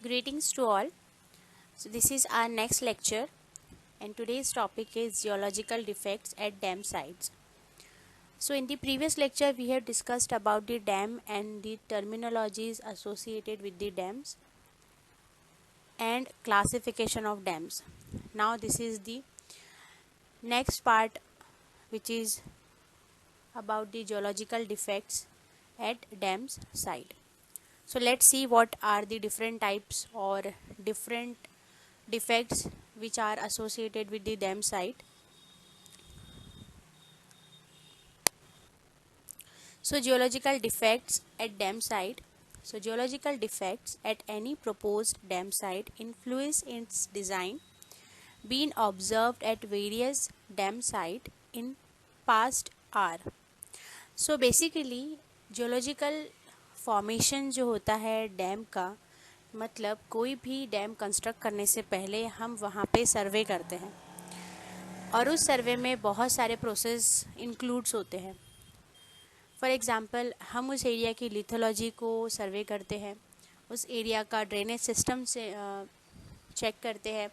Greetings to all. So this is our next lecture and today's topic is geological defects at dam sites. So in the previous lecture we have discussed about the dam and the terminologies associated with the dams and classification of dams. Now this is the next part which is about the geological defects at dams site. So let's see what are the different types or different defects which are associated with the dam site. So geological defects at dam site. So geological defects at any proposed dam site influence its design been observed at various dam site in past are. So basically geological formation जो होता है dam का, मतलब कोई भी dam construct करने से पहले हम वहाँ पे सर्वे करते हैं और उस सर्वे में बहुत सारे प्रोसेस इंक्लूड्स होते हैं. फॉर एग्ज़ाम्पल हम उस एरिया की लिथोलॉजी को सर्वे करते हैं, उस एरिया का ड्रेनेज सिस्टम से चेक करते हैं,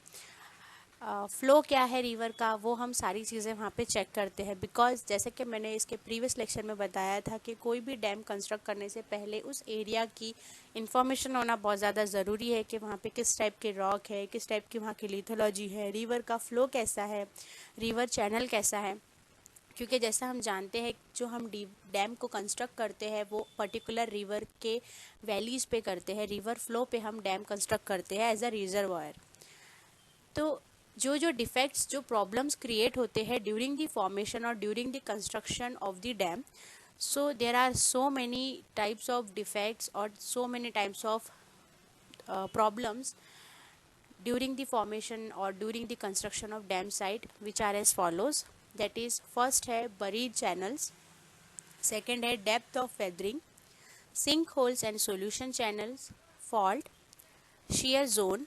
फ़्लो क्या है रिवर का वो हम सारी चीज़ें वहाँ पे चेक करते हैं. बिकॉज जैसे कि मैंने इसके प्रीवियस लेक्चर में बताया था कि कोई भी डैम कंस्ट्रक्ट करने से पहले उस एरिया की इन्फॉर्मेशन होना बहुत ज़्यादा ज़रूरी है कि वहाँ पे किस टाइप के रॉक है, किस टाइप की वहाँ की लिथोलॉजी है, रिवर का फ़्लो कैसा है, रिवर चैनल कैसा है. क्योंकि जैसा हम जानते हैं जो हम डैम को कंस्ट्रक्ट करते हैं वो पर्टिकुलर रिवर के वैलीज़ पे करते हैं, रिवर फ्लो पे हम डैम कंस्ट्रक्ट करते हैं एज अ रिजर्वायर. तो जो डिफेक्ट्स, जो प्रॉब्लम्स क्रिएट होते हैं ड्यूरिंग द फॉर्मेशन और during the construction of the dam, so there are so many types of defects और so many types of problems during the formation or during the construction of dam site, which are as follows. That is, first है buried channels, second है depth of weathering, sinkholes and solution channels, fault, shear zone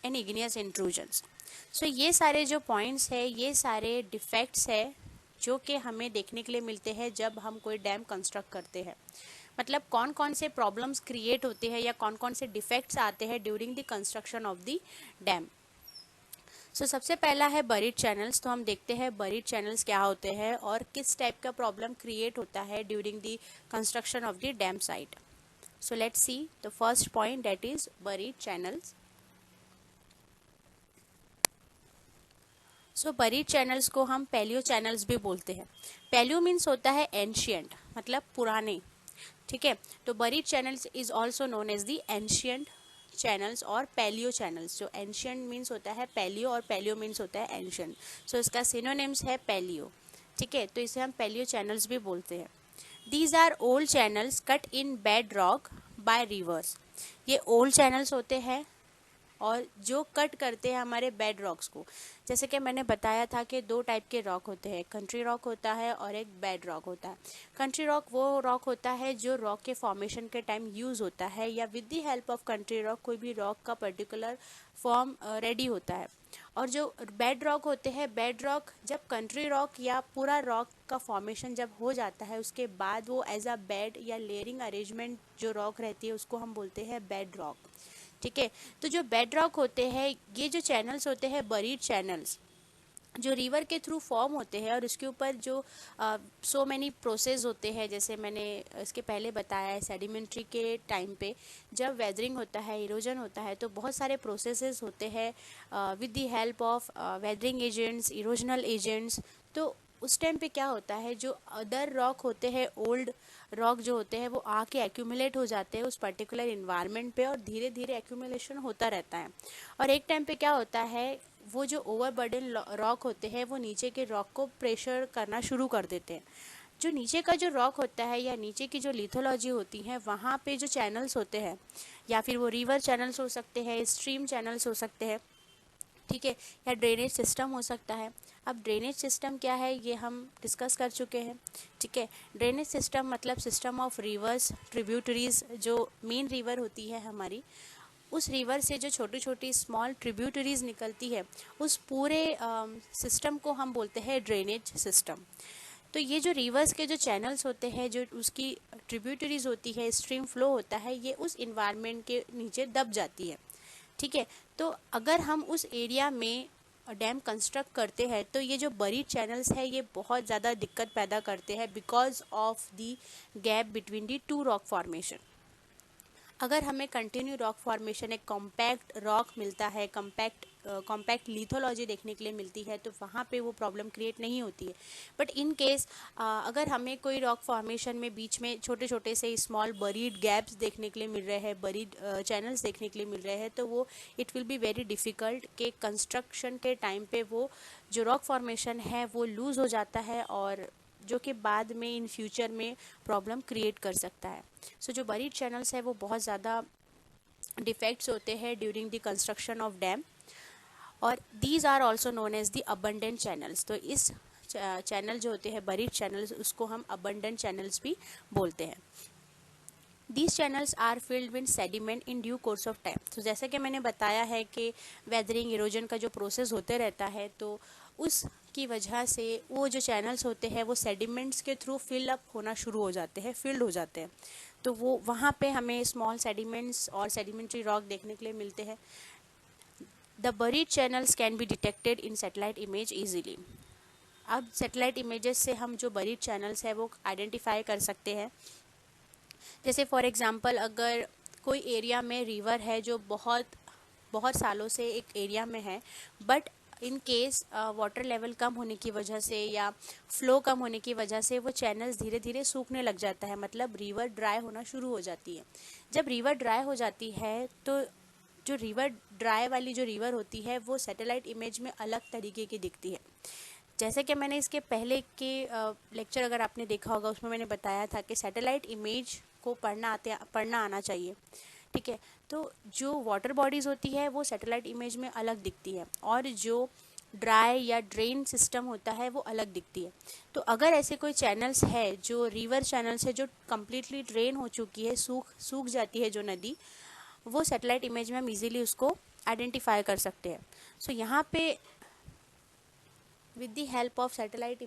and igneous intrusions. So ये सारे जो points है, ये सारे defects है जो कि हमें देखने के लिए मिलते हैं जब हम कोई डैम कंस्ट्रक्ट करते हैं. मतलब कौन कौन से प्रॉब्लम्स क्रिएट होते हैं या कौन कौन से डिफेक्ट्स आते हैं during the construction of the dam. So सबसे पहला है बरीड चैनल्स. तो हम देखते हैं बरीड चैनल्स क्या होते हैं और किस टाइप का प्रॉब्लम क्रिएट होता है during the construction of the dam site. So let's see the first point, that is buried channels. So buried channels को हम पैलियो चैनल्स भी बोलते हैं. पैलियो मीन्स होता है एंशियंट, मतलब पुराने. ठीक है, तो buried channels is also known as the ancient channels और पैलियो चैनल्स. जो एंशियंट मीन्स होता है पैलियो और पैलियो मीन्स होता है एंशियंट. सो इसका सिनोनिम्स है पैलियो. ठीक है, तो इसे हम पैलियो चैनल्स भी बोलते हैं. These are old channels cut in bed rock by rivers. ये ओल्ड चैनल्स होते हैं और जो कट करते हैं हमारे बेड रॉक्स को. जैसे कि मैंने बताया था कि दो टाइप के रॉक होते हैं, कंट्री रॉक होता है और एक बेड रॉक होता है. कंट्री रॉक वो रॉक होता है जो रॉक के फॉर्मेशन के टाइम यूज़ होता है या with the help of country rock कोई भी रॉक का पर्टिकुलर फॉर्म रेडी होता है. और जो बेड रॉक होते हैं, बेड रॉक जब कंट्री रॉक या पूरा रॉक का फॉर्मेशन जब हो जाता है उसके बाद वो एज अ बेड या लेयरिंग अरेंजमेंट जो रॉक रहती है उसको हम बोलते हैं बेड रॉक. ठीक है, तो जो बेड रॉक होते हैं, ये जो चैनल्स होते हैं बरीड चैनल्स, जो रिवर के थ्रू फॉर्म होते हैं और उसके ऊपर जो सो मैनी प्रोसेस होते हैं. जैसे मैंने इसके पहले बताया है, सेडिमेंट्री के टाइम पे जब वेदरिंग होता है, इरोजन होता है, तो बहुत सारे प्रोसेसेस होते हैं with the help of weathering agents, erosional agents. तो उस टाइम पे क्या होता है, जो अदर रॉक होते हैं, ओल्ड रॉक जो होते हैं, वो आके एक्यूमुलेट हो जाते हैं उस पर्टिकुलर इन्वायरमेंट पे और धीरे धीरे एक्यूमुलेशन होता रहता है. और एक टाइम पे क्या होता है, वो जो ओवरबर्डन रॉक होते हैं वो नीचे के रॉक को प्रेशर करना शुरू कर देते हैं. जो नीचे का जो रॉक होता है या नीचे की जो लिथोलॉजी होती है, वहाँ पे जो चैनल्स होते हैं, या फिर वो रिवर चैनल्स हो सकते हैं, स्ट्रीम चैनल्स हो सकते हैं, ठीक है, या ड्रेनेज सिस्टम हो सकता है. अब ड्रेनेज सिस्टम क्या है ये हम डिस्कस कर चुके हैं. ठीक है, ड्रेनेज सिस्टम मतलब सिस्टम ऑफ रिवर्स, ट्रिब्यूटरीज. जो मेन रिवर होती है हमारी, उस रिवर से जो छोटी छोटी स्मॉल ट्रिब्यूटरीज निकलती है, उस पूरे सिस्टम को हम बोलते हैं ड्रेनेज सिस्टम. तो ये जो रिवर्स के जो चैनल्स होते हैं, जो उसकी ट्रिब्यूटरीज होती है, स्ट्रीम फ्लो होता है, ये उस इन्वायरमेंट के नीचे दब जाती है. ठीक है। तो अगर हम उस एरिया में डैम कंस्ट्रक्ट करते हैं तो ये जो बरीड चैनल्स है ये बहुत ज़्यादा दिक्कत पैदा करते हैं because of the gap between the two rock formation. अगर हमें कंटिन्यू रॉक फॉर्मेशन, एक कॉम्पैक्ट रॉक मिलता है, कॉम्पैक्ट लिथोलॉजी देखने के लिए मिलती है, तो वहाँ पे वो प्रॉब्लम क्रिएट नहीं होती है। बट इन केस अगर हमें कोई रॉक फॉर्मेशन में बीच में छोटे छोटे से स्मॉल बरीड गैप्स देखने के लिए मिल रहे हैं, बरीड चैनल्स देखने के लिए मिल रहे हैं, तो वो it will be very difficult कि कंस्ट्रक्शन के टाइम पे वो जो रॉक फॉर्मेशन है वो लूज़ हो जाता है, और जो कि बाद में इन फ्यूचर में प्रॉब्लम क्रिएट कर सकता है। सो जो बरीड चैनल्स है वो बहुत ज़्यादा डिफेक्ट्स होते हैं during the construction of dam, और these are also known as the abundant channels. तो इस चैनल जो होते हैं बरीड चैनल्स, उसको हम अबंडेंट चैनल्स भी बोलते हैं। These channels are filled with sediment in due course of time। तो जैसे कि मैंने बताया है कि वेदरिंग, इरोजन का जो प्रोसेस होते रहता है, तो उसकी वजह से वो जो चैनल्स होते हैं वो सेडिमेंट्स के थ्रू फिल अप होना शुरू हो जाते हैं, फिल्ड हो जाते हैं। तो वो वहाँ पे हमें स्मॉल सेडिमेंट्स और सेडिमेंट्री रॉक देखने के लिए मिलते हैं। The buried channels can be detected in satellite image easily. अब सैटेलाइट इमेजेस से हम जो बरीड चैनल्स है वो आइडेंटिफाई कर सकते हैं। जैसे फॉर एग्ज़ाम्पल, अगर कोई एरिया में रिवर है जो बहुत बहुत सालों से एक एरिया में है, but in case water level कम होने की वजह से या फ्लो कम होने की वजह से वो चैनल्स धीरे धीरे सूखने लग जाता है, मतलब रिवर ड्राई होना शुरू हो जाती है। जब रिवर ड्राई हो जाती है तो जो रिवर ड्राई वाली जो रिवर होती है वो सैटेलाइट इमेज में अलग तरीके की दिखती है। जैसे कि मैंने इसके पहले के लेक्चर अगर आपने देखा होगा, उसमें मैंने बताया था कि सैटेलाइट इमेज को पढ़ना आना चाहिए। ठीक है। तो जो वाटर बॉडीज़ होती है वो सैटेलाइट इमेज में अलग दिखती है, और जो ड्राई या ड्रेन सिस्टम होता है वो अलग दिखती है। तो अगर ऐसे कोई चैनल्स है जो रिवर चैनल्स है जो कम्प्लीटली ड्रेन हो चुकी है, सूख जाती है जो नदी, वो सैटेलाइट इमेज में हम इजीली उसको आइडेंटिफाई कर सकते हैं। सो यहाँ पे with the help of satellite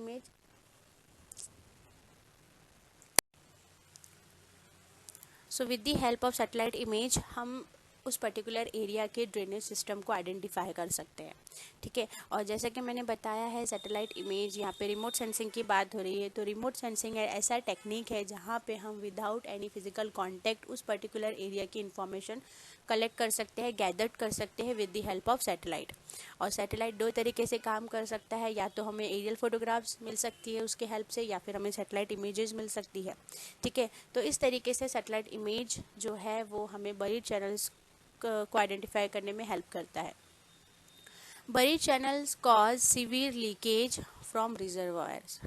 image, हम उस पर्टिकुलर एरिया के ड्रेनेज सिस्टम को आइडेंटिफाई कर सकते हैं। ठीक है। और जैसा कि मैंने बताया है, सैटेलाइट इमेज, यहाँ पे रिमोट सेंसिंग की बात हो रही है, तो रिमोट सेंसिंग ऐसा टेक्निक है जहाँ पे हम विदाउट एनी फिजिकल कांटेक्ट उस पर्टिकुलर एरिया की इंफॉर्मेशन कलेक्ट कर सकते हैं, गैदर कर सकते हैं with the help of satellite. और सैटेलाइट दो तरीके से काम कर सकता है, या तो हमें एरियल फोटोग्राफ्स मिल सकती है उसके हेल्प से, या फिर हमें सैटेलाइट इमेजेस मिल सकती है। ठीक है। तो इस तरीके से सैटेलाइट इमेज जो है वो हमें बरीड चैनल्स को आइडेंटिफाई करने में हेल्प करता है। Buried channels cause severe leakage from reservoirs.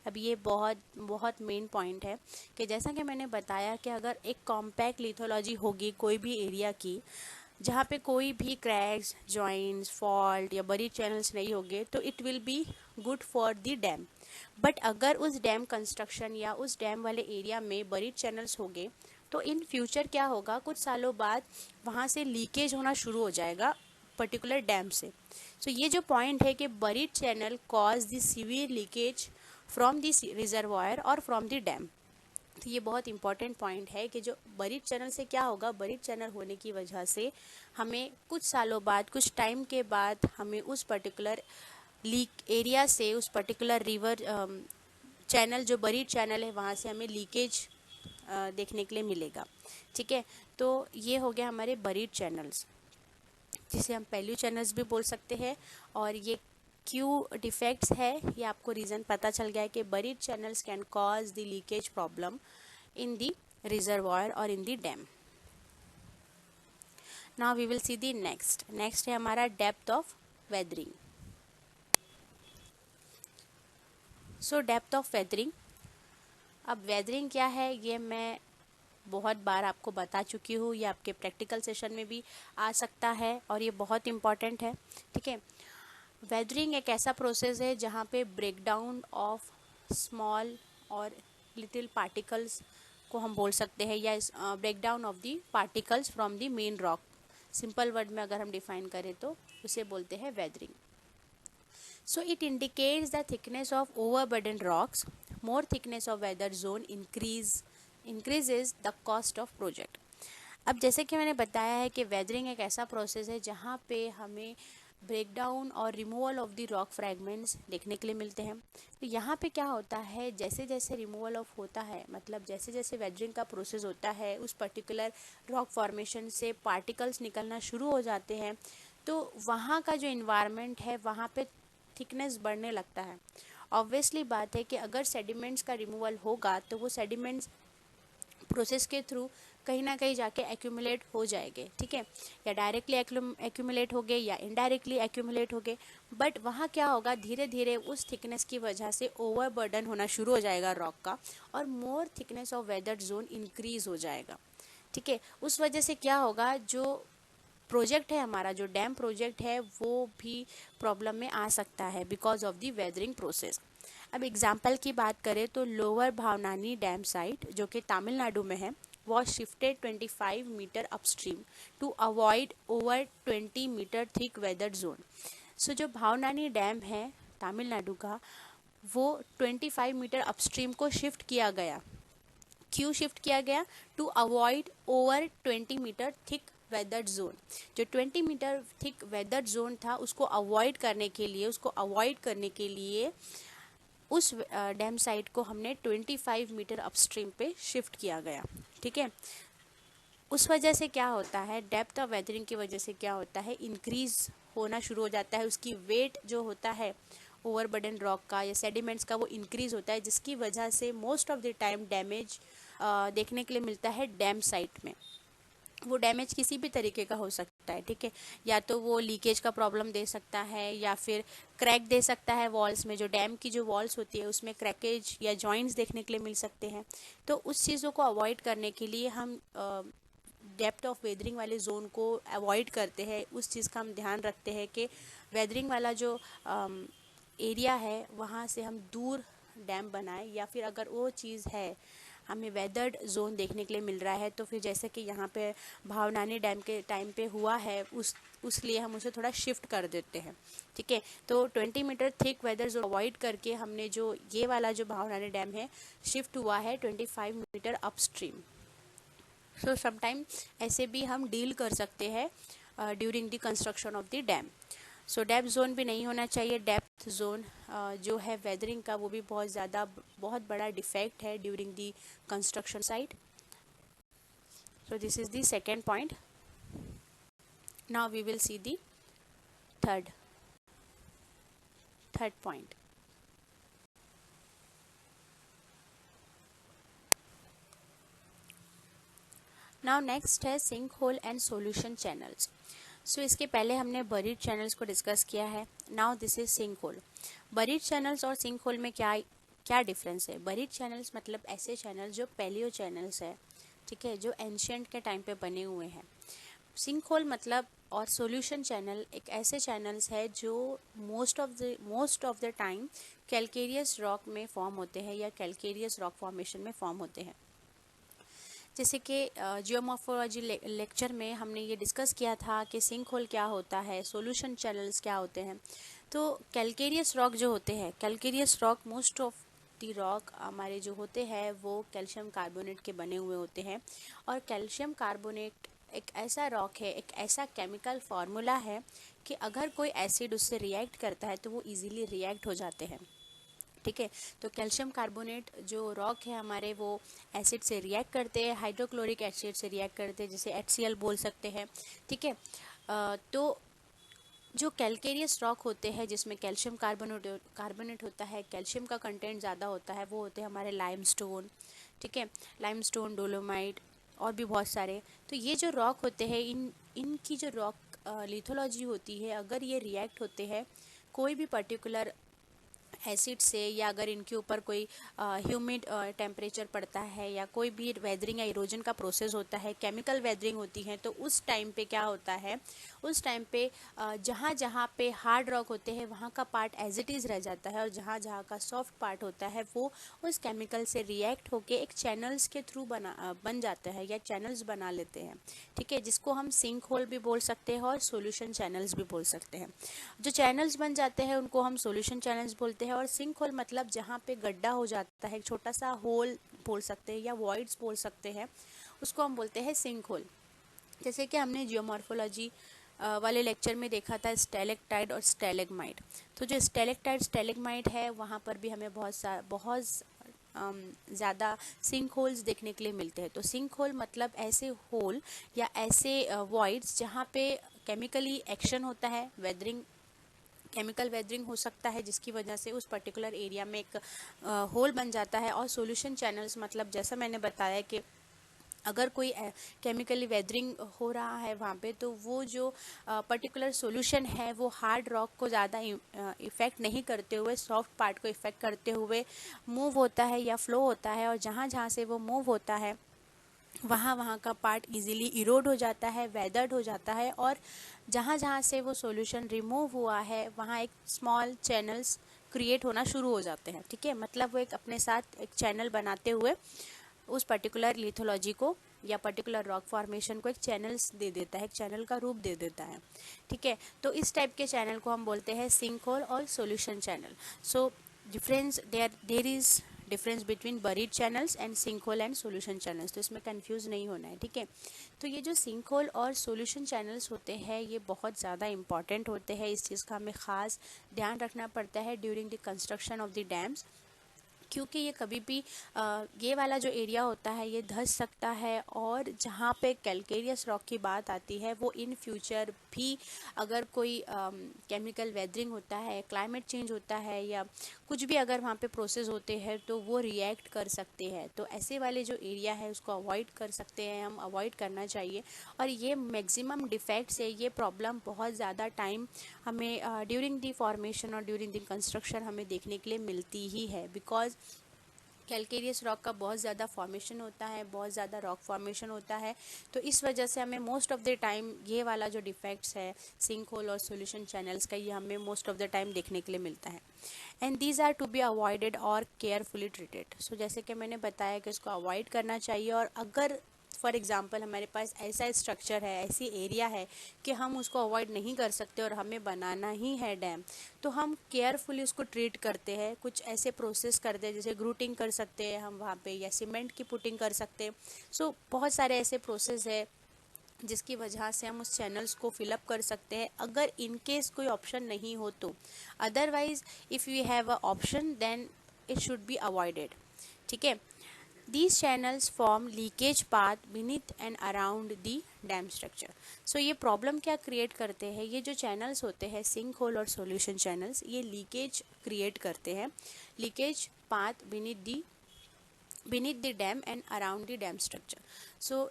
अब ये बहुत बहुत मेन पॉइंट है कि जैसा कि मैंने बताया कि अगर एक कॉम्पैक्ट लिथोलॉजी होगी कोई भी एरिया की, जहाँ पे कोई भी क्रैक्स, जॉइंट्स, फॉल्ट या बरीड चैनल्स नहीं होंगे, तो it will be good for the dam. But अगर उस डैम कंस्ट्रक्शन या उस डैम वाले एरिया में बरीड चैनल्स होंगे, तो इन फ्यूचर क्या होगा, कुछ सालों बाद वहाँ से लीकेज होना शुरू हो जाएगा पर्टिकुलर डैम से। सो ये जो पॉइंट है कि buried channel cause the severe leakage from the reservoir और फ्रॉम द डैम। तो ये बहुत इंपॉर्टेंट पॉइंट है कि जो बरीड चैनल से क्या होगा, बरीड चैनल होने की वजह से हमें कुछ सालों बाद, कुछ टाइम के बाद, हमें उस पर्टिकुलर लीक एरिया से, उस पर्टिकुलर रिवर चैनल जो बरीड चैनल है वहाँ से हमें लीकेज देखने के लिए मिलेगा। ठीक है। तो ये हो गया हमारे बरीड चैनल्स, जिसे हम पैल्यू चैनल्स भी बोल सकते हैं। और ये क्यों डिफेक्ट्स है, ये आपको रीज़न पता चल गया है कि buried channels can cause the leakage problem in the reservoir or in the dam. Now we will see the next है हमारा depth of weathering. So depth of weathering, अब weathering क्या है ये मैं बहुत बार आपको बता चुकी हूँ, ये आपके प्रैक्टिकल सेशन में भी आ सकता है और ये बहुत इम्पॉर्टेंट है। ठीक है। वेदरिंग एक ऐसा प्रोसेस है जहाँ पे ब्रेकडाउन ऑफ स्मॉल और लिटिल पार्टिकल्स को हम बोल सकते हैं, या breakdown of the particles from the main rock. Simple word में अगर हम डिफाइन करें तो उसे बोलते हैं weathering. So it indicates the thickness of overburden rocks. More thickness of weather zone increases the cost of project. अब जैसे कि मैंने बताया है कि वेदरिंग एक ऐसा प्रोसेस है जहाँ पे हमें ब्रेकडाउन और removal of the rock fragments देखने के लिए मिलते हैं। तो यहाँ पे क्या होता है, जैसे जैसे रिमूवल ऑफ होता है, मतलब जैसे जैसे वेदरिंग का प्रोसेस होता है, उस पर्टिकुलर रॉक फॉर्मेशन से पार्टिकल्स निकलना शुरू हो जाते हैं, तो वहाँ का जो इन्वायरमेंट है वहाँ पे थिकनेस बढ़ने लगता है। ऑब्वियसली बात है कि अगर सेडिमेंट्स का रिमूवल होगा तो वो सेडिमेंट्स प्रोसेस के थ्रू कहीं ना कहीं जाके एक्यूमुलेट हो जाएंगे, ठीक है, या डायरेक्टली एक्यूमुलेट हो गए या इनडायरेक्टली एक्यूमुलेट हो गए। बट वहाँ क्या होगा, धीरे धीरे उस थिकनेस की वजह से ओवरबर्डन होना शुरू हो जाएगा रॉक का, और more thickness of weathered zone increase हो जाएगा, ठीक है। उस वजह से क्या होगा, जो प्रोजेक्ट है हमारा, जो डैम प्रोजेक्ट है, वो भी प्रॉब्लम में आ सकता है because of the weathering process. अब एग्जाम्पल की बात करें तो लोअर भावनानी डैम साइट जो कि तमिलनाडु में है, was shifted 25 metre upstream to avoid over 20 metre thick weather zone. So जो भावनानी डैम है तमिलनाडु का, वो 25 मीटर अपस्ट्रीम को शिफ्ट किया गया। क्यों शिफ्ट किया गया? To avoid over 20 metre thick weather zone. जो 20 मीटर थिक वेदर जोन था उसको अवॉइड करने के लिए, उस डैम साइट को हमने 25 मीटर अपस्ट्रीम पे शिफ्ट किया गया, ठीक है। उस वजह से क्या होता है, डेप्थ ऑफ वेदरिंग की वजह से क्या होता है, इंक्रीज होना शुरू हो जाता है, उसकी वेट जो होता है ओवरबर्डन रॉक का या सेडिमेंट्स का, वो इंक्रीज होता है, जिसकी वजह से most of the time damage देखने के लिए मिलता है डैम साइट में। वो डैमेज किसी भी तरीके का हो सकता है, ठीक है, या तो वो लीकेज का प्रॉब्लम दे सकता है या फिर क्रैक दे सकता है वॉल्स में। जो डैम की जो वॉल्स होती है उसमें क्रैकेज या जॉइंट्स देखने के लिए मिल सकते हैं। तो उस चीज़ों को अवॉइड करने के लिए हम डेप्थ ऑफ वेदरिंग वाले जोन को अवॉइड करते हैं। उस चीज़ का हम ध्यान रखते हैं कि वेदरिंग वाला जो एरिया है वहाँ से हम दूर डैम बनाएं, या फिर अगर वो चीज़ है हमें वेदर्ड जोन देखने के लिए मिल रहा है तो फिर जैसे कि यहाँ पे भावनानी डैम के टाइम पे हुआ है, उसलिए हम उसे थोड़ा शिफ्ट कर देते हैं, ठीक है। तो 20 metre thick weather zone avoid करके हमने जो ये वाला जो भावनानी डैम है शिफ्ट हुआ है 25 मीटर अपस्ट्रीम। सो समटाइम ऐसे भी हम डील कर सकते हैं during the construction of the dam. So depth zone भी नहीं होना चाहिए। डेप्थ जोन जो है वेदरिंग का, वो भी बहुत बड़ा डिफेक्ट है during the construction site. So this is the second point. Now we will see the third point. Now next है sink hole and solution channels. So इसके पहले हमने बरीड चैनल्स को डिस्कस किया है। Now this is sink hole. Buried channels और sink hole में क्या क्या डिफरेंस है? बरीड चैनल्स मतलब ऐसे चैनल्स जो पैलियो चैनल्स है, ठीक है, जो एंशियंट के टाइम पे बने हुए हैं। सिंक होल मतलब और सॉल्यूशन चैनल एक ऐसे चैनल्स है जो most of the time calcareous rock में फॉर्म होते हैं या कैलकेरियस रॉक फॉर्मेशन में फॉर्म होते हैं। जैसे कि जियोमॉर्फोलॉजी लेक्चर में हमने ये डिस्कस किया था कि सिंक होल क्या होता है, सॉल्यूशन चैनल्स क्या होते हैं। तो कैलकेरियस रॉक जो होते हैं, calcareous rock most of the rock हमारे जो होते हैं वो कैल्शियम कार्बोनेट के बने हुए होते हैं। और कैल्शियम कार्बोनेट एक ऐसा रॉक है, एक ऐसा केमिकल फार्मूला है कि अगर कोई एसिड उससे रिएक्ट करता है तो वो इजीली रिएक्ट हो जाते हैं, ठीक है। तो कैल्शियम कार्बोनेट जो रॉक है हमारे, वो एसिड से रिएक्ट करते हैं, हाइड्रोक्लोरिक एसिड से रिएक्ट करते हैं, जिसे HCl बोल सकते हैं, ठीक है। तो जो कैलकेरियस रॉक होते हैं जिसमें कैल्शियम कार्बोनेट होता है, कैल्शियम का कंटेंट ज़्यादा होता है, वो होते हैं हमारे लाइमस्टोन, ठीक है, लाइमस्टोन, डोलोमाइट और भी बहुत सारे। तो ये जो रॉक होते हैं, इनकी जो रॉक लिथोलॉजी होती है, अगर ये रिएक्ट होते हैं कोई भी पर्टिकुलर एसिड से, या अगर इनके ऊपर कोई ह्यूमिड टेम्परेचर पड़ता है या कोई भी वेदरिंग या इरोजन का प्रोसेस होता है, केमिकल वेदरिंग होती है, तो उस टाइम पे क्या होता है, उस टाइम पे जहाँ जहाँ पे हार्ड रॉक होते हैं वहाँ का पार्ट एज इट इज़ रह जाता है, और जहाँ जहाँ का सॉफ्ट पार्ट होता है वो उस केमिकल से रिएक्ट होके एक चैनल्स के थ्रू बन जाता है या चैनल्स बना लेते हैं, ठीक है, जिसको हम सिंक होल भी बोल सकते हैं और सॉल्यूशन चैनल्स भी बोल सकते हैं। जो चैनल्स बन जाते हैं उनको हम सॉल्यूशन चैनल्स बोलते हैं। और सिंक होल मतलब जहाँ पे गड्ढा हो जाता है, छोटा सा होल बोल सकते हैं या वॉइड्स बोल सकते हैं, उसको हम बोलते हैं सिंक होल। जैसे कि हमने जियोमॉर्फोलॉजी वाले लेक्चर में देखा था स्टेलेक्टाइट और स्टेलेग्माइट। तो जो स्टेलेक्टाइट स्टेलेग्माइट है वहाँ पर भी हमें बहुत ज़्यादा सिंक होल्स देखने के लिए मिलते हैं। तो सिंक होल मतलब ऐसे होल या ऐसे वॉइड्स जहाँ पे केमिकली एक्शन होता है, वेदरिंग, केमिकल वेदरिंग हो सकता है, जिसकी वजह से उस पर्टिकुलर एरिया में एक होल बन जाता है। और सॉल्यूशन चैनल्स मतलब जैसा मैंने बताया कि अगर कोई केमिकली वेदरिंग हो रहा है वहाँ पे, तो वो जो पर्टिकुलर सॉल्यूशन है वो हार्ड रॉक को ज़्यादा इफ़ेक्ट नहीं करते हुए सॉफ्ट पार्ट को इफ़ेक्ट करते हुए मूव होता है या फ्लो होता है। और जहाँ जहाँ से वो मूव होता है वहाँ वहाँ का पार्ट इजीली इरोड हो जाता है, वेदर्ड हो जाता है। और जहाँ जहाँ से वो सॉल्यूशन रिमूव हुआ है वहाँ एक स्मॉल चैनल्स क्रिएट होना शुरू हो जाते हैं। ठीक है, मतलब वो एक अपने साथ एक चैनल बनाते हुए उस पर्टिकुलर लिथोलॉजी को या पर्टिकुलर रॉक फॉर्मेशन को एक चैनल्स दे देता है, एक चैनल का रूप दे देता है। ठीक है, तो इस टाइप के चैनल को हम बोलते हैं सिंक होल और solution channel. So difference there is difference between buried channels and sink hole and solution channels, तो इसमें कंफ्यूज नहीं होना है। ठीक है, तो ये जो सिंक होल और सॉल्यूशन चैनल्स होते हैं ये बहुत ज़्यादा इंपॉर्टेंट होते हैं। इस चीज़ का हमें ख़ास ध्यान रखना पड़ता है during the construction of the dams, क्योंकि ये कभी भी ये वाला जो एरिया होता है ये धंस सकता है। और जहाँ पे कैल्केरियस रॉक की बात आती है वो इन फ्यूचर भी अगर कोई केमिकल वेदरिंग होता है, क्लाइमेट चेंज होता है या कुछ भी अगर वहाँ पे प्रोसेस होते हैं तो वो रिएक्ट कर सकते हैं। तो ऐसे वाले जो एरिया है उसको अवॉइड कर सकते हैं, हम अवॉइड करना चाहिए। और ये मैक्सिमम डिफेक्ट्स है, ये प्रॉब्लम बहुत ज़्यादा टाइम हमें ड्यूरिंग दी फॉर्मेशन और ड्यूरिंग दी कंस्ट्रक्शन हमें देखने के लिए मिलती ही है। बिकॉज कैल्केरियस रॉक का बहुत ज़्यादा फॉर्मेशन होता है, बहुत ज़्यादा रॉक फॉर्मेशन होता है। तो इस वजह से हमें मोस्ट ऑफ द टाइम ये वाला जो डिफेक्ट्स है सिंक होल और सॉल्यूशन चैनल्स का, ये हमें मोस्ट ऑफ द टाइम देखने के लिए मिलता है। And these are to be avoided और केयरफुली ट्रीटेड। सो जैसे कि मैंने बताया कि इसको अवॉइड करना चाहिए। और अगर फॉर एग्ज़ाम्पल हमारे पास ऐसा स्ट्रक्चर है, ऐसी एरिया है कि हम उसको अवॉइड नहीं कर सकते और हमें बनाना ही है डैम, तो हम केयरफुली उसको ट्रीट करते हैं। कुछ ऐसे प्रोसेस करते हैं जैसे ग्रूटिंग कर सकते हैं हम वहाँ पे, या सीमेंट की पुटिंग कर सकते हैं। सो बहुत सारे ऐसे प्रोसेस है जिसकी वजह से हम उस चैनल्स को फिलअप कर सकते हैं, अगर इन केस कोई ऑप्शन नहीं हो तो। Otherwise if we have a option then it should be avoided. ठीक है, these channels form leakage path beneath and around the dam structure। so ये प्रॉब्लम क्या क्रिएट करते हैं, ये जो चैनल्स होते हैं सिंक होल और सॉल्यूशन चैनल्स, ये लीकेज क्रिएट करते हैं, leakage path beneath the dam and around the dam structure। so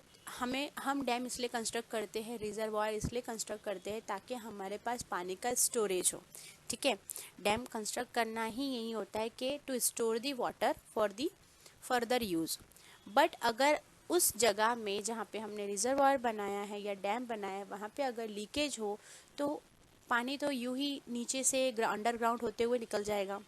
हम डैम इसलिए कंस्ट्रक्ट करते हैं, रिजर्वायर इसलिए कंस्ट्रक्ट करते हैं ताकि हमारे पास पानी का स्टोरेज हो। ठीक है, डैम कंस्ट्रक्ट करना ही यही होता है कि to store the water for the further use. But अगर उस जगह में जहाँ पे हमने रिजर्वायर बनाया है या डैम बनाया है वहाँ पे अगर लीकेज हो तो पानी तो यूं ही नीचे से अंडरग्राउंड होते हुए निकल जाएगा।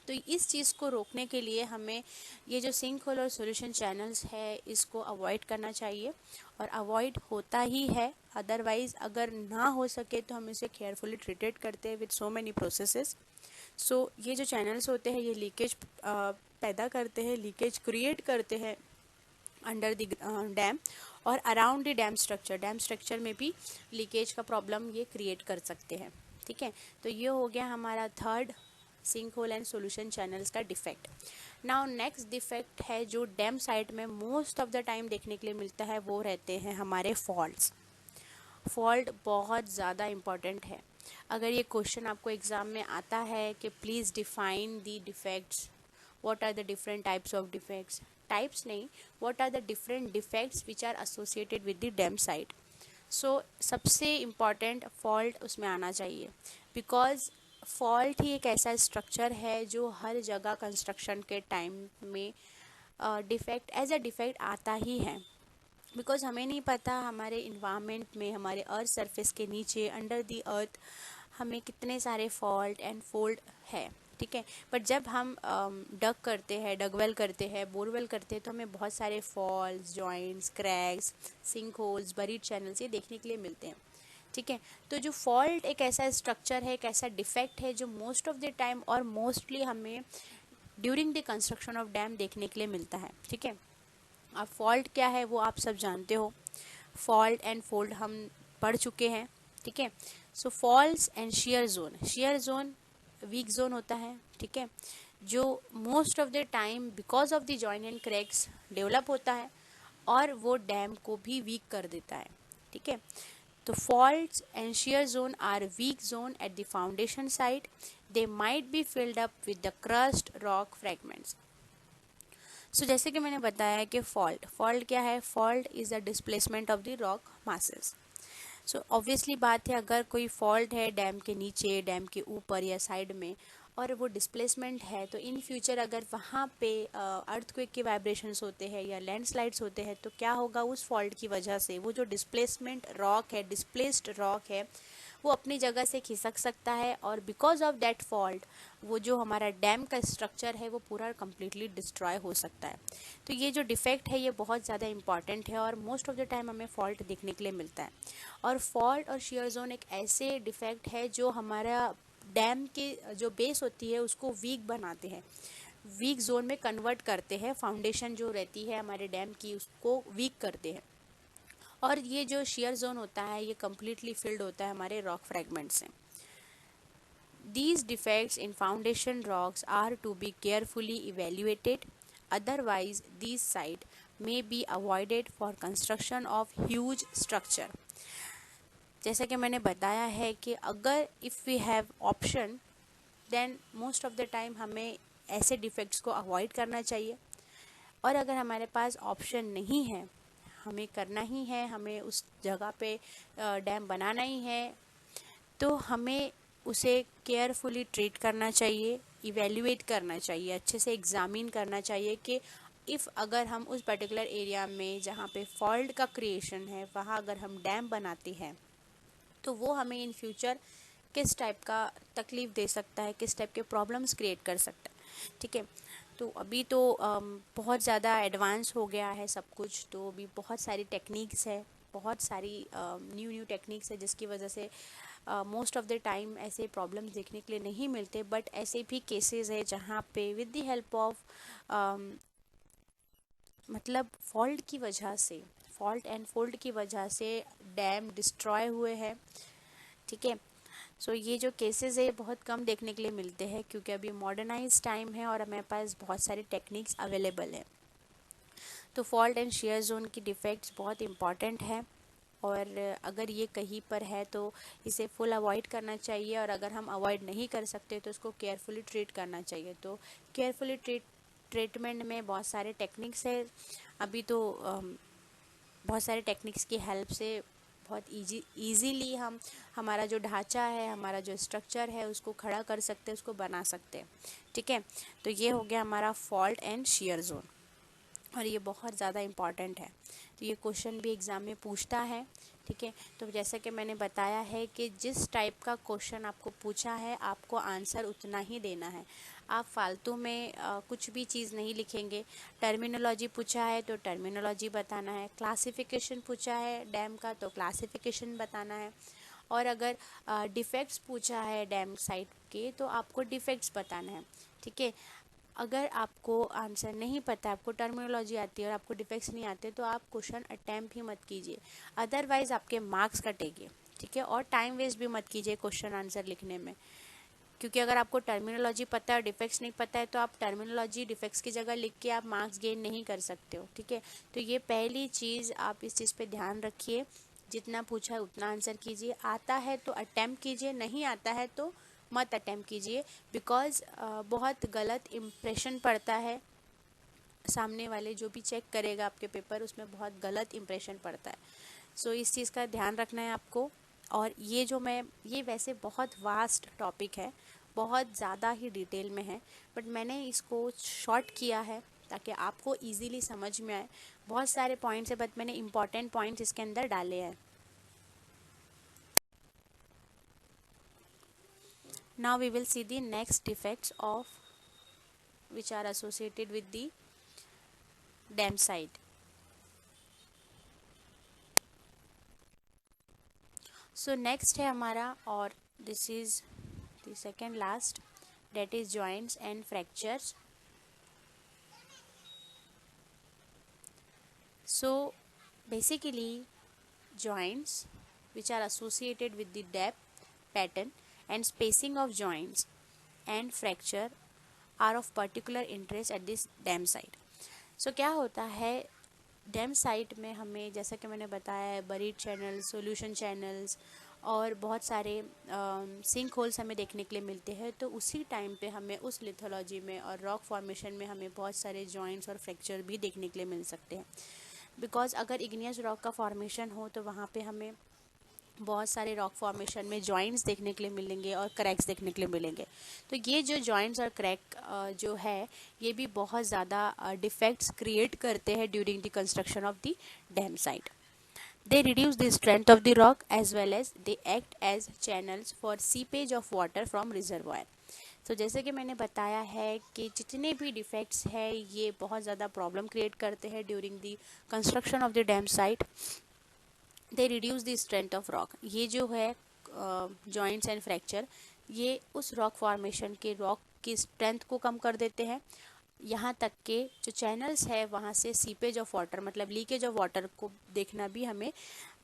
तो इस चीज़ को रोकने के लिए हमें ये जो सिंक होल और सॉल्यूशन चैनल्स है इसको अवॉइड करना चाहिए, और अवॉइड होता ही है। अदरवाइज़ अगर ना हो सके तो हम इसे केयरफुली ट्रीटेड करते हैं विद सो मैनी प्रोसेसेस। सो ये जो चैनल्स होते हैं ये लीकेज पैदा करते हैं, लीकेज क्रिएट करते हैं अंडर द डैम और अराउंड द डैम स्ट्रक्चर में भी लीकेज का प्रॉब्लम ये क्रिएट कर सकते हैं। ठीक है, तो ये हो गया हमारा third sink hole and solution channels का डिफेक्ट। नाउ नेक्स्ट डिफेक्ट है जो डैम साइट में मोस्ट ऑफ द टाइम देखने के लिए मिलता है, वो रहते हैं हमारे फॉल्ट्स। फॉल्ट बहुत ज़्यादा इम्पॉर्टेंट है। अगर ये क्वेश्चन आपको एग्ज़ाम में आता है कि please define the defects, what are the different types of defects, types नहीं, what are the different defects which are associated with the dam site, so सबसे इम्पॉर्टेंट फॉल्ट उसमें आना चाहिए। बिकॉज फॉल्ट ही एक ऐसा स्ट्रक्चर है जो हर जगह कंस्ट्रक्शन के टाइम में डिफेक्ट एज अ डिफेक्ट आता ही है। बिकॉज हमें नहीं पता हमारे इन्वायरमेंट में, हमारे अर्थ सरफेस के नीचे अंडर द अर्थ हमें कितने सारे फॉल्ट एंड फोल्ड है। ठीक है, बट जब हम डग करते हैं, डगवेल करते हैं, बोरवेल करते हैं तो हमें बहुत सारे faults, joints, cracks, sink holes, buried channels ये देखने के लिए मिलते हैं। ठीक है, तो जो फॉल्ट एक ऐसा स्ट्रक्चर है, एक ऐसा डिफेक्ट है जो मोस्ट ऑफ द टाइम और मोस्टली हमें during the construction of dam देखने के लिए मिलता है। ठीक है, अब फॉल्ट क्या है वो आप सब जानते हो। फॉल्ट एंड फोल्ड हम पढ़ चुके हैं, ठीक है। So faults and shear zone weak zone होता है, ठीक है, जो most of the time because of the joint and cracks develop होता है और वो डैम को भी वीक कर देता है, ठीक है। तो faults and shear zone are weak zone at the foundation site. They might be filled up with the crushed rock fragments. सो जैसे कि मैंने बताया कि फॉल्ट क्या है, fault is the displacement of the rock masses. So obviously बात है, अगर कोई फॉल्ट है डैम के नीचे, डैम के ऊपर या साइड में, और वो डिस्प्लेसमेंट है, तो इन फ्यूचर अगर वहाँ पे अर्थक्वेक के वाइब्रेशंस होते हैं या लैंडस्लाइड्स होते हैं, तो क्या होगा, उस फॉल्ट की वजह से वो जो डिस्प्लेसमेंट रॉक है, डिस्प्लेस्ड रॉक है, वो अपनी जगह से खिसक सकता है, और बिकॉज ऑफ दैट फॉल्ट वो जो हमारा डैम का स्ट्रक्चर है वो पूरा कम्प्लीटली डिस्ट्रॉय हो सकता है। तो ये जो डिफेक्ट है ये बहुत ज़्यादा इंपॉर्टेंट है और मोस्ट ऑफ द टाइम हमें फॉल्ट देखने के लिए मिलता है। और फॉल्ट और शेयर जोन एक ऐसे डिफेक्ट है जो हमारा डैम की जो बेस होती है उसको वीक बनाते हैं, वीक जोन में कन्वर्ट करते हैं, फाउंडेशन जो रहती है हमारे डैम की उसको वीक करते हैं। और ये जो शेयर जोन होता है ये कम्प्लीटली फिल्ड होता है हमारे रॉक फ्रैगमेंट से। These defects in foundation rocks are to be carefully evaluated, otherwise these sites may be avoided for construction of huge structure. जैसा कि मैंने बताया है कि अगर if we have option then most of the time हमें ऐसे डिफेक्ट्स को अवॉइड करना चाहिए, और अगर हमारे पास ऑप्शन नहीं है, हमें करना ही है, हमें उस जगह पे डैम बनाना ही है, तो हमें उसे केयरफुली ट्रीट करना चाहिए, इवेल्युएट करना चाहिए, अच्छे से एग्ज़ामिन करना चाहिए कि इफ़ अगर हम उस पर्टिकुलर एरिया में जहाँ पे फॉल्ट का क्रिएशन है वहाँ अगर हम डैम बनाते हैं तो वो हमें इन फ्यूचर किस टाइप का तकलीफ़ दे सकता है, किस टाइप के प्रॉब्लम्स क्रिएट कर सकता है, ठीक है। तो अभी तो बहुत ज़्यादा एडवांस हो गया है सब कुछ, तो अभी बहुत सारी टेक्निक्स है, बहुत सारी न्यू टेक्निक्स है जिसकी वजह से मोस्ट ऑफ द टाइम ऐसे प्रॉब्लम्स देखने के लिए नहीं मिलते, बट ऐसे भी केसेस है जहाँ पे विद द हेल्प ऑफ मतलब फॉल्ट की वजह से, फॉल्ट एंड फोल्ड की वजह से डैम डिस्ट्रॉय हुए हैं, ठीक है। सो ये जो केसेस है ये बहुत कम देखने के लिए मिलते हैं क्योंकि अभी मॉडर्नाइज टाइम है और हमारे पास बहुत सारी टेक्निक्स अवेलेबल है। तो फॉल्ट एंड शेयर जोन की डिफेक्ट्स बहुत इंपॉर्टेंट है, और अगर ये कहीं पर है तो इसे फुल अवॉइड करना चाहिए, और अगर हम अवॉइड नहीं कर सकते तो उसको केयरफुली ट्रीट करना चाहिए। तो केयरफुली ट्रीटमेंट में बहुत सारे टेक्निक्स है। अभी तो बहुत सारे टेक्निक्स की हेल्प से बहुत ईजीली हम हमारा जो ढांचा है, हमारा जो स्ट्रक्चर है उसको खड़ा कर सकते हैं, उसको बना सकते हैं, ठीक है। तो ये हो गया हमारा फॉल्ट एंड शेयर जोन, और ये बहुत ज़्यादा इम्पॉर्टेंट है। तो ये क्वेश्चन भी एग्ज़ाम में पूछता है, ठीक है। तो जैसा कि मैंने बताया है कि जिस टाइप का क्वेश्चन आपको पूछा है आपको आंसर उतना ही देना है, आप फालतू में कुछ भी चीज़ नहीं लिखेंगे। टर्मिनोलॉजी पूछा है तो टर्मिनोलॉजी बताना है, क्लासिफिकेशन पूछा है डैम का तो क्लासिफिकेशन बताना है, और अगर डिफेक्ट्स पूछा है डैम साइट के तो आपको डिफेक्ट्स बताना है, ठीक है। अगर आपको आंसर नहीं पता, आपको टर्मिनोलॉजी आती है और आपको डिफेक्ट्स नहीं आते, तो आप क्वेश्चन अटैम्प्ट ही मत कीजिए, अदरवाइज आपके मार्क्स कटेंगे, ठीक है। और टाइम वेस्ट भी मत कीजिए क्वेश्चन आंसर लिखने में, क्योंकि अगर आपको टर्मिनोलॉजी पता है और डिफेक्ट्स नहीं पता है तो आप टर्मिनोलॉजी डिफेक्ट्स की जगह लिख के आप मार्क्स गेन नहीं कर सकते हो, ठीक है। तो ये पहली चीज़, आप इस चीज़ पे ध्यान रखिए, जितना पूछा है उतना आंसर कीजिए, आता है तो अटैम्प्ट कीजिए, नहीं आता है तो मत अटैम्प्ट कीजिए, बिकॉज बहुत गलत इम्प्रेशन पड़ता है, सामने वाले जो भी चेक करेगा आपके पेपर उसमें बहुत गलत इम्प्रेशन पड़ता है। सो इस चीज़ का ध्यान रखना है आपको। और ये वैसे बहुत वास्ट टॉपिक है, बहुत ज़्यादा ही डिटेल में है, बट मैंने इसको शॉर्ट किया है ताकि आपको इजीली समझ में आए। बहुत सारे पॉइंट्स है बट मैंने इंपॉर्टेंट पॉइंट्स इसके अंदर डाले हैं। Now we will see the next defects of which are associated with the dam site. So next है हमारा, और this is the second last, that is joints and fractures. So basically joints which are associated with the depth, pattern and spacing of joints and fracture are of particular interest at this dam site. So क्या होता है dam site में हमें, जैसा कि मैंने बताया है, बरीड चैनल्स, सॉल्यूशन चैनल्स और बहुत सारे सिंक होल्स हमें देखने के लिए मिलते हैं। तो उसी टाइम पे हमें उस लिथोलॉजी में और रॉक फॉर्मेशन में हमें बहुत सारे जॉइंट्स और फ्रैक्चर भी देखने के लिए मिल सकते हैं। बिकॉज अगर इग्नियस रॉक का फॉर्मेशन हो तो वहाँ पे हमें बहुत सारे रॉक फॉर्मेशन में जॉइंट्स देखने के लिए मिलेंगे और क्रैक्स देखने के लिए मिलेंगे। तो ये जो जॉइंट्स और क्रैक जो है ये भी बहुत ज़्यादा डिफेक्ट्स क्रिएट करते हैं during the construction of the dam site. They reduce the strength of the rock as well as they act as channels for seepage of water from reservoir. तो जैसे कि मैंने बताया है कि जितने भी डिफेक्ट्स हैं ये बहुत ज़्यादा प्रॉब्लम क्रिएट करते हैं during the construction of the dam site. They reduce the strength of rock. ये जो है जॉइंट्स एंड फ्रैक्चर ये उस रॉक फॉर्मेशन के रॉक की स्ट्रेंथ को कम कर देते हैं। यहाँ तक के जो चैनल्स है वहाँ से सीपेज ऑफ वाटर मतलब लीकेज ऑफ वाटर को देखना भी हमें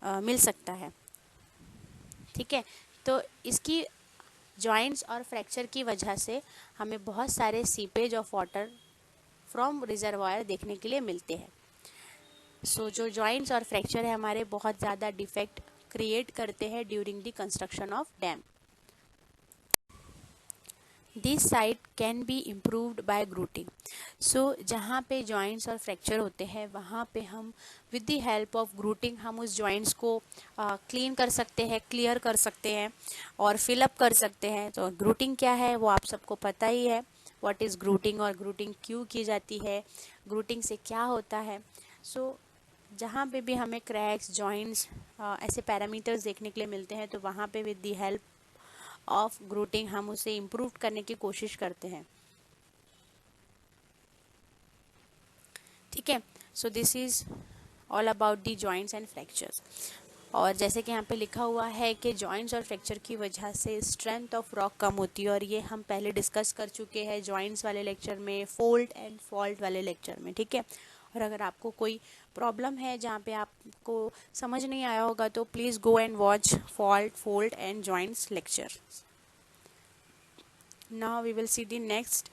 मिल सकता है। ठीक है, तो इसकी जॉइंट्स और फ्रैक्चर की वजह से हमें बहुत सारे seepage of water from reservoir देखने के लिए मिलते हैं। सो जो जॉइंट्स और फ्रैक्चर है हमारे बहुत ज़्यादा डिफेक्ट क्रिएट करते हैं during the construction of dam. This site can be improved by grouting. So जहाँ पे जॉइंट्स और फ्रैक्चर होते हैं वहाँ पे हम विद द हेल्प ऑफ ग्रूटिंग हम उस जॉइंट्स को क्लीन कर सकते हैं, क्लियर कर सकते हैं और फिलअप कर सकते हैं। तो ग्रूटिंग क्या है वो आप सबको पता ही है, व्हाट इज़ ग्रूटिंग और ग्रूटिंग क्यों की जाती है, ग्रूटिंग से क्या होता है। सो जहाँ पे भी हमें क्रैक्स, जॉइंट्स ऐसे पैरामीटर्स देखने के लिए मिलते हैं तो वहाँ पे विद द हेल्प ऑफ ग्रूटिंग हम उसे इम्प्रूव करने की कोशिश करते हैं। ठीक है, सो this is all about the joints and fractures. और जैसे कि यहाँ पे लिखा हुआ है कि जॉइंट्स और फ्रैक्चर की वजह से स्ट्रेंथ ऑफ रॉक कम होती है और ये हम पहले डिस्कस कर चुके हैं जॉइंट्स वाले लेक्चर में, फोल्ड एंड फॉल्ट वाले लेक्चर में। ठीक है, और अगर आपको कोई प्रॉब्लम है जहाँ पे आपको समझ नहीं आया होगा तो please go and watch fault, fold and joints lecture. Now we will see the next.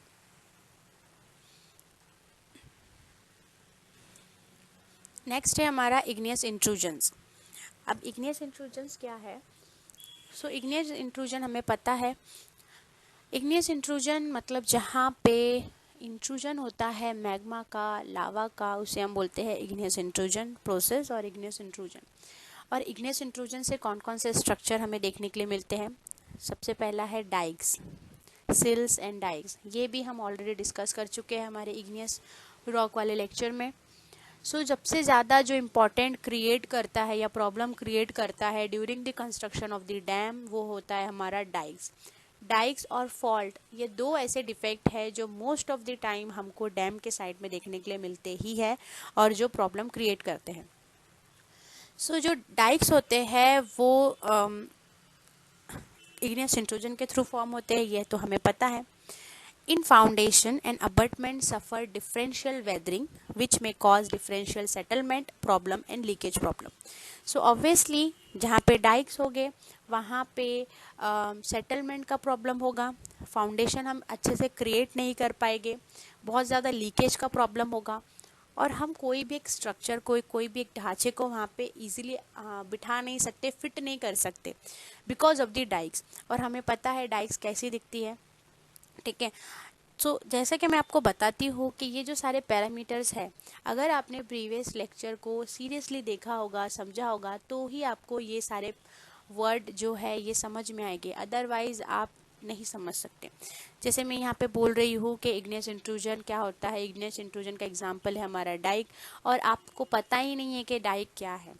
Next है हमारा इग्नियस इंट्रूजन्स। अब इग्नियस इंट्रूजन्स क्या है? सो इग्नियस इंट्रूजन हमें पता है, इग्नियस इंट्रूजन मतलब जहाँ पे इंट्रूजन होता है मैग्मा का, लावा का, उसे हम बोलते हैं इग्नियस इंट्रूजन प्रोसेस और इग्नियस इंट्रूजन। और इग्नियस इंट्रूजन से कौन कौन से स्ट्रक्चर हमें देखने के लिए मिलते हैं? सबसे पहला है डाइक्स, सिल्स एंड डाइक्स। ये भी हम ऑलरेडी डिस्कस कर चुके हैं हमारे इग्नियस रॉक वाले लेक्चर में। सो सबसे ज़्यादा जो इम्पोर्टेंट क्रिएट करता है या प्रॉब्लम क्रिएट करता है during the construction of the dam वो होता है हमारा डाइक्स। डाइक्स और फॉल्ट ये दो ऐसे डिफेक्ट है जो मोस्ट ऑफ द टाइम हमको डैम के साइड में देखने के लिए मिलते ही है और जो प्रॉब्लम क्रिएट करते हैं। सो जो डाइक्स होते हैं वो इग्नियस इंट्रूजन के थ्रू फॉर्म होते हैं, ये तो हमें पता है। In foundation, an abutment suffer differential weathering which may cause differential settlement problem and leakage problem. So obviously जहाँ पे डाइक्स होंगे वहाँ पे सेटलमेंट का प्रॉब्लम होगा, फाउंडेशन हम अच्छे से क्रिएट नहीं कर पाएंगे, बहुत ज़्यादा लीकेज का प्रॉब्लम होगा और हम कोई भी एक स्ट्रक्चर कोई भी एक ढांचे को वहाँ पे इजीली बिठा नहीं सकते, फिट नहीं कर सकते बिकॉज ऑफ द डाइक्स। और हमें पता है डाइक्स कैसी दिखती है। ठीक है, तो जैसे कि मैं आपको बताती हूँ कि ये जो सारे पैरामीटर्स है, अगर आपने प्रीवियस लेक्चर को सीरियसली देखा होगा, समझा होगा, तो ही आपको ये सारे वर्ड जो है ये समझ में आएंगे, अदरवाइज आप नहीं समझ सकते। जैसे मैं यहाँ पे बोल रही हूँ कि इग्नियस इंट्रूजन क्या होता है, इग्नियस इंट्रूजन का एग्जाम्पल है हमारा डाइक, और आपको पता ही नहीं है कि डाइक क्या है,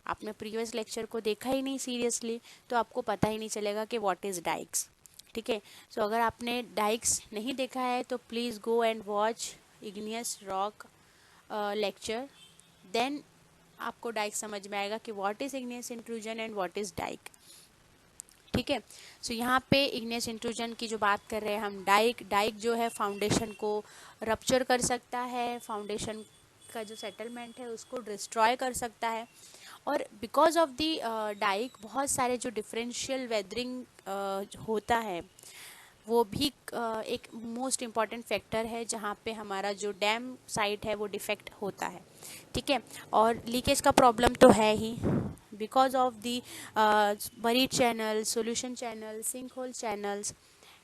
आपने प्रीवियस लेक्चर को देखा ही नहीं सीरियसली, तो आपको पता ही नहीं चलेगा कि व्हाट इज़ डाइक्स। ठीक है, सो अगर आपने डाइक्स नहीं देखा है तो please go and watch igneous rock lecture, then आपको डाइक समझ में आएगा कि what is igneous intrusion and what is dyke. ठीक है, सो यहाँ पे इग्नियस इंट्रूजन की जो बात कर रहे हैं हम, डाइक जो है फाउंडेशन को रप्चर कर सकता है, फाउंडेशन का जो सेटलमेंट है उसको डिस्ट्रॉय कर सकता है और बिकॉज ऑफ दी डाइक बहुत सारे जो डिफरेंशियल वेदरिंग होता है वो भी एक मोस्ट इम्पॉर्टेंट फैक्टर है जहाँ पे हमारा जो डैम साइट है वो डिफेक्ट होता है, ठीक है। और लीकेज का प्रॉब्लम तो है ही because of the buried channel, solution channel, sink hole channels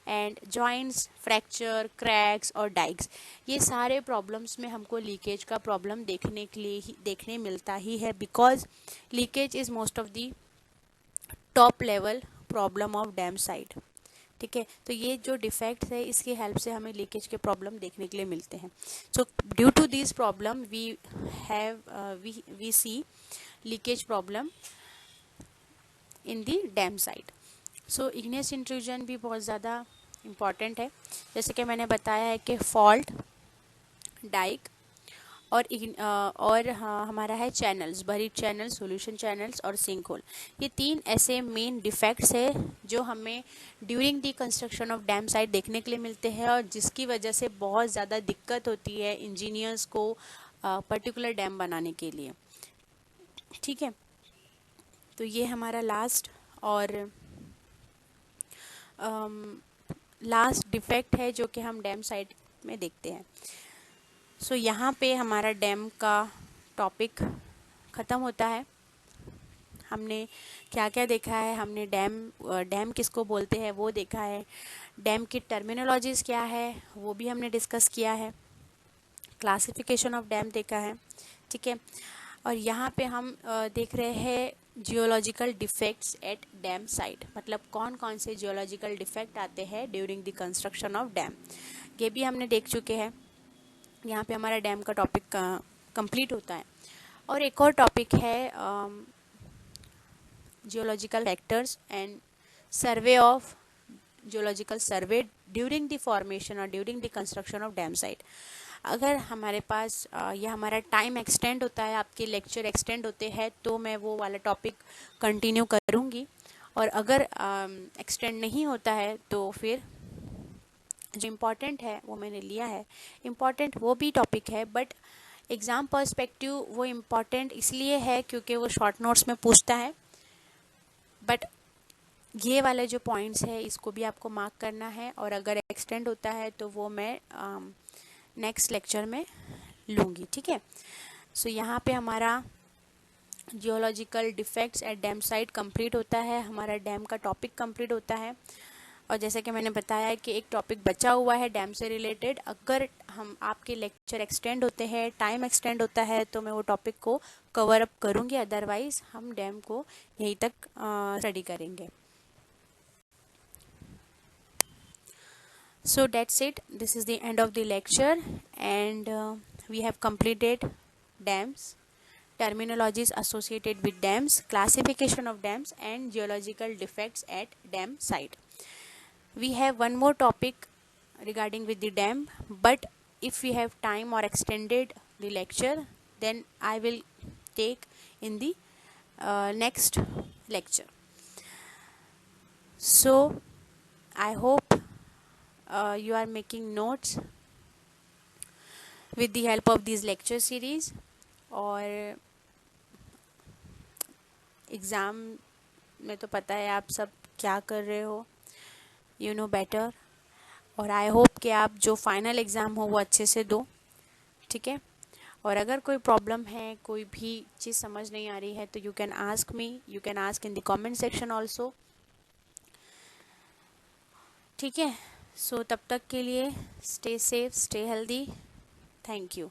and joints, fracture, cracks और डाइक्स, ये सारे प्रॉब्लम्स में हमको लीकेज का प्रॉब्लम देखने के लिए ही देखने मिलता ही है, because leakage is most of the top level problem of dam site, ठीक है। तो ये जो डिफेक्ट्स है इसकी हेल्प से हमें लीकेज के प्रॉब्लम देखने के लिए मिलते हैं। So due to this problem we see leakage problem in the dam site. So igneous intrusion भी बहुत ज़्यादा इम्पॉर्टेंट है, जैसे कि मैंने बताया है कि फॉल्ट, डाइक और हाँ, हमारा है channels, buried channel, solution channels और सिंक होल। ये तीन ऐसे मेन डिफेक्ट्स है जो हमें during the construction of dam site देखने के लिए मिलते हैं और जिसकी वजह से बहुत ज़्यादा दिक्कत होती है इंजीनियर्स को पर्टिकुलर डैम बनाने के लिए, ठीक है। तो ये हमारा लास्ट डिफेक्ट है जो कि हम डैम साइट में देखते हैं। सो यहाँ पे हमारा डैम का टॉपिक ख़त्म होता है। हमने क्या क्या देखा है, हमने डैम किसको बोलते हैं वो देखा है, डैम की टर्मिनोलॉजीज़ क्या है वो भी हमने डिस्कस किया है, क्लासिफिकेशन ऑफ डैम देखा है, ठीक है। और यहाँ पे हम देख रहे हैं geological defects at dam site, मतलब कौन कौन से जियोलॉजिकल डिफेक्ट आते हैं during the construction of dam, ये भी हमने देख चुके हैं। यहाँ पे हमारा डैम का टॉपिक कंप्लीट होता है। और एक और टॉपिक है geological factors and survey of geological survey during the formation और during the construction of dam site. अगर हमारे पास यह हमारा टाइम एक्सटेंड होता है, आपके लेक्चर एक्सटेंड होते हैं, तो मैं वो वाला टॉपिक कंटिन्यू करूँगी, और अगर एक्सटेंड नहीं होता है तो फिर जो इम्पॉर्टेंट है वो मैंने लिया है। इम्पॉर्टेंट वो भी टॉपिक है बट एग्ज़ाम पर्सपेक्टिव वो इम्पॉर्टेंट इसलिए है क्योंकि वो शॉर्ट नोट्स में पूछता है, बट ये वाले जो पॉइंट्स है इसको भी आपको मार्क करना है, और अगर एक्सटेंड होता है तो वो मैं नेक्स्ट लेक्चर में लूँगी, ठीक है। सो यहाँ पे हमारा geological defects at dam site complete होता है, हमारा डैम का टॉपिक कंप्लीट होता है। और जैसे कि मैंने बताया कि एक टॉपिक बचा हुआ है डैम से रिलेटेड, अगर हम आपके लेक्चर एक्सटेंड होते हैं, टाइम एक्सटेंड होता है, तो मैं वो टॉपिक को कवर अप करूँगी, अदरवाइज़ हम डैम को यहीं तक स्टडी करेंगे। So that's it. This is the end of the lecture, and we have completed dams, terminologies associated with dams, classification of dams, and geological defects at dam site. We have one more topic regarding with the dam, but if we have time or extended the lecture, then I will take in the next lecture. So I hope you are making notes with the help of this lecture series, और exam में तो पता है आप सब क्या कर रहे हो, यू नो बेटर, और आई होप कि आप जो फाइनल एग्ज़ाम हो वो अच्छे से दो, ठीक है। और अगर कोई प्रॉब्लम है, कोई भी चीज़ समझ नहीं आ रही है, तो you can ask me, you can ask in the comment section also, ठीक है। सो तब तक के लिए stay safe, stay healthy, thank you.